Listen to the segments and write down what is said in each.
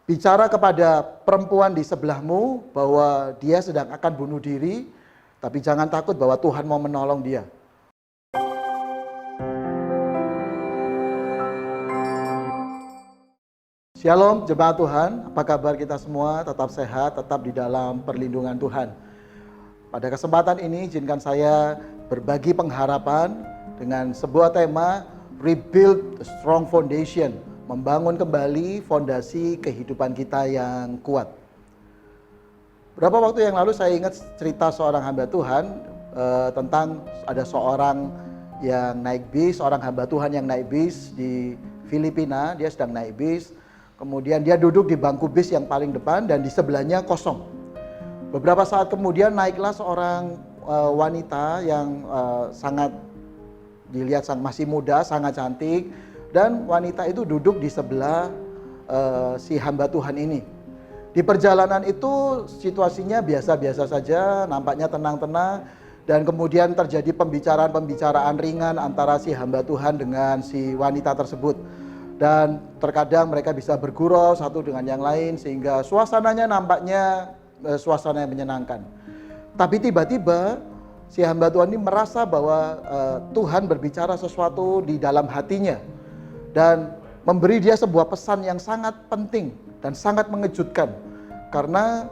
Bicara kepada perempuan di sebelahmu bahwa dia sedang akan bunuh diri, tapi jangan takut bahwa Tuhan mau menolong dia. Shalom jemaat Tuhan, apa kabar kita semua? Tetap sehat, tetap di dalam perlindungan Tuhan. Pada kesempatan ini izinkan saya berbagi pengharapan dengan sebuah tema Rebuild a Strong Foundation, membangun kembali fondasi kehidupan kita yang kuat. Beberapa waktu yang lalu saya ingat cerita seorang hamba Tuhan tentang ada seorang yang naik bis, seorang hamba Tuhan yang naik bis di Filipina. Dia sedang naik bis, kemudian dia duduk di bangku bis yang paling depan dan di sebelahnya kosong. Beberapa saat kemudian naiklah seorang wanita yang sangat dilihat masih muda, sangat cantik. Dan wanita itu duduk di sebelah si hamba Tuhan ini. Di perjalanan itu situasinya biasa-biasa saja, nampaknya tenang-tenang. Dan kemudian terjadi pembicaraan ringan antara si hamba Tuhan dengan si wanita tersebut. Dan terkadang mereka bisa bergurau satu dengan yang lain sehingga suasananya nampaknya suasana yang menyenangkan. Tapi tiba-tiba si hamba Tuhan ini merasa bahwa Tuhan berbicara sesuatu di dalam hatinya dan memberi dia sebuah pesan yang sangat penting dan sangat mengejutkan, karena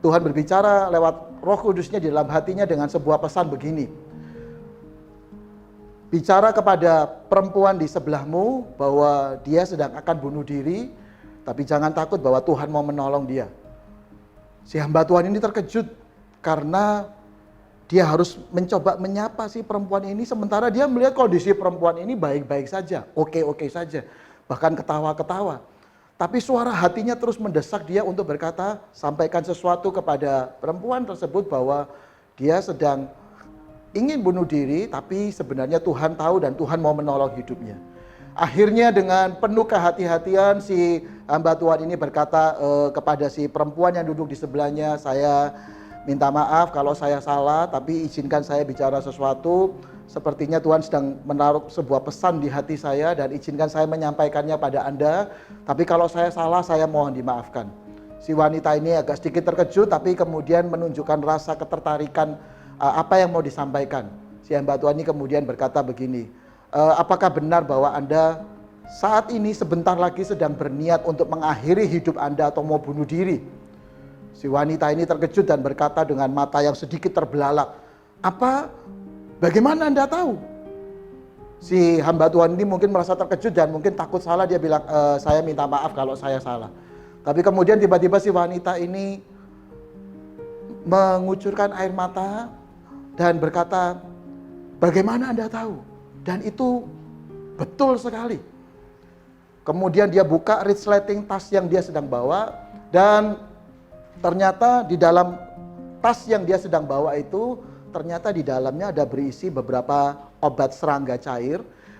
Tuhan berbicara lewat Roh Kudusnya di dalam hatinya dengan sebuah pesan begini. Bicara kepada perempuan di sebelahmu bahwa dia sedang akan bunuh diri, tapi jangan takut bahwa Tuhan mau menolong dia. Si hamba Tuhan ini terkejut karena dia harus mencoba menyapa si perempuan ini, sementara dia melihat kondisi perempuan ini baik-baik saja, oke-oke saja, bahkan ketawa-ketawa. Tapi suara hatinya terus mendesak dia untuk berkata, sampaikan sesuatu kepada perempuan tersebut bahwa dia sedang ingin bunuh diri, tapi sebenarnya Tuhan tahu dan Tuhan mau menolong hidupnya. Akhirnya dengan penuh kehati-hatian si hamba Tuhan ini berkata kepada si perempuan yang duduk di sebelahnya, saya minta maaf kalau saya salah, tapi izinkan saya bicara sesuatu. Sepertinya Tuhan sedang menaruh sebuah pesan di hati saya dan izinkan saya menyampaikannya pada Anda. Tapi kalau saya salah, saya mohon dimaafkan. Si wanita ini agak sedikit terkejut, tapi kemudian menunjukkan rasa ketertarikan apa yang mau disampaikan. Si hamba Tuhan ini kemudian berkata begini, apakah benar bahwa Anda saat ini sebentar lagi sedang berniat untuk mengakhiri hidup Anda atau mau bunuh diri? Si wanita ini terkejut dan berkata dengan mata yang sedikit terbelalak, bagaimana Anda tahu? Si hamba Tuhan ini mungkin merasa terkejut dan mungkin takut salah, dia bilang, saya minta maaf kalau saya salah. Tapi kemudian tiba-tiba si wanita ini mengucurkan air mata dan berkata, bagaimana Anda tahu? Dan itu betul sekali. Kemudian dia buka resleting tas yang dia sedang bawa dan ternyata di dalam tas yang dia sedang bawa itu, ternyata di dalamnya ada berisi beberapa obat serangga cair.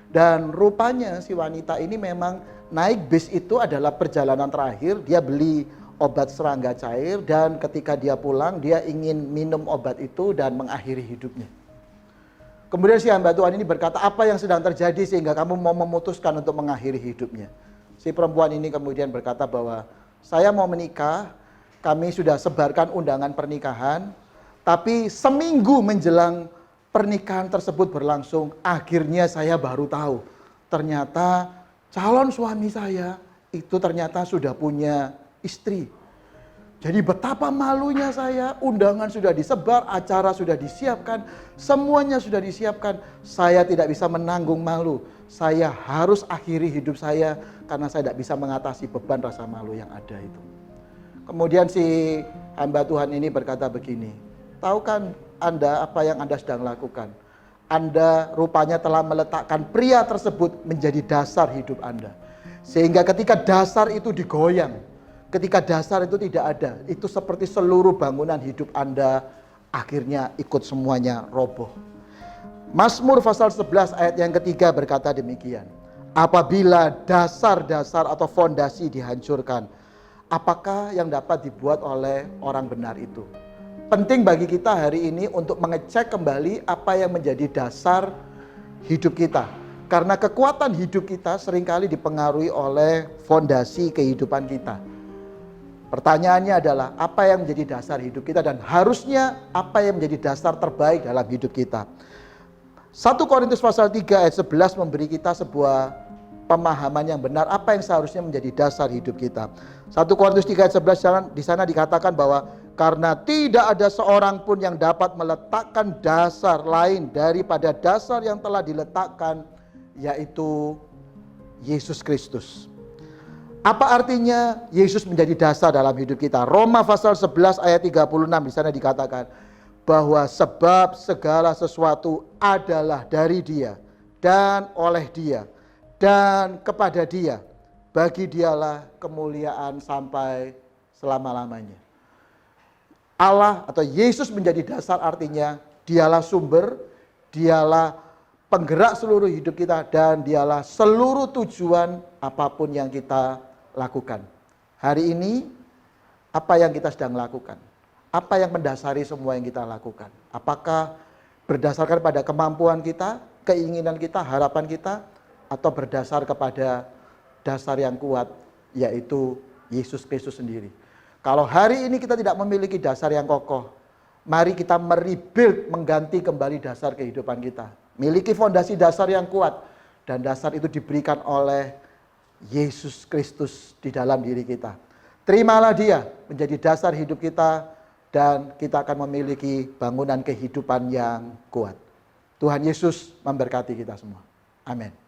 Dan rupanya si wanita ini memang naik bis itu adalah perjalanan terakhir. Dia beli obat serangga cair dan ketika dia pulang dia ingin minum obat itu dan mengakhiri hidupnya. Kemudian si hamba Tuhan ini berkata, apa yang sedang terjadi sehingga kamu mau memutuskan untuk mengakhiri hidupnya? Si perempuan ini kemudian berkata bahwa saya mau menikah. Kami sudah sebarkan undangan pernikahan, tapi seminggu menjelang pernikahan tersebut berlangsung, akhirnya saya baru tahu, ternyata calon suami saya itu ternyata sudah punya istri. Jadi betapa malunya saya, undangan sudah disebar, acara sudah disiapkan, semuanya sudah disiapkan. Saya tidak bisa menanggung malu, saya harus akhiri hidup saya karena saya tidak bisa mengatasi beban rasa malu yang ada itu. Kemudian si hamba Tuhan ini berkata begini, tahu kan Anda apa yang Anda sedang lakukan? Anda rupanya telah meletakkan pria tersebut menjadi dasar hidup Anda. Sehingga ketika dasar itu digoyang, ketika dasar itu tidak ada, itu seperti seluruh bangunan hidup Anda akhirnya ikut semuanya roboh. Mazmur pasal 11 ayat yang ketiga berkata demikian, apabila dasar-dasar atau fondasi dihancurkan, apakah yang dapat dibuat oleh orang benar itu? Penting bagi kita hari ini untuk mengecek kembali apa yang menjadi dasar hidup kita. Karena kekuatan hidup kita seringkali dipengaruhi oleh fondasi kehidupan kita. Pertanyaannya adalah apa yang menjadi dasar hidup kita dan harusnya apa yang menjadi dasar terbaik dalam hidup kita. 1 Korintus pasal 3 ayat 11 memberi kita sebuah pemahaman yang benar apa yang seharusnya menjadi dasar hidup kita. 1 Korintus 3 ayat 11 di sana dikatakan bahwa karena tidak ada seorang pun yang dapat meletakkan dasar lain daripada dasar yang telah diletakkan, yaitu Yesus Kristus. Apa artinya Yesus menjadi dasar dalam hidup kita? Roma pasal 11 ayat 36 di sana dikatakan bahwa sebab segala sesuatu adalah dari Dia dan oleh Dia dan kepada Dia. Bagi Dialah kemuliaan sampai selama-lamanya. Allah atau Yesus menjadi dasar artinya Dialah sumber, Dialah penggerak seluruh hidup kita, dan Dialah seluruh tujuan apapun yang kita lakukan. Hari ini apa yang kita sedang lakukan? Apa yang mendasari semua yang kita lakukan? Apakah berdasarkan pada kemampuan kita, keinginan kita, harapan kita, atau berdasar kepada dasar yang kuat, yaitu Yesus Kristus sendiri? Kalau hari ini kita tidak memiliki dasar yang kokoh, mari kita merebuild, mengganti kembali dasar kehidupan kita. Miliki fondasi dasar yang kuat, dan dasar itu diberikan oleh Yesus Kristus di dalam diri kita. Terimalah Dia menjadi dasar hidup kita, dan kita akan memiliki bangunan kehidupan yang kuat. Tuhan Yesus memberkati kita semua. Amin.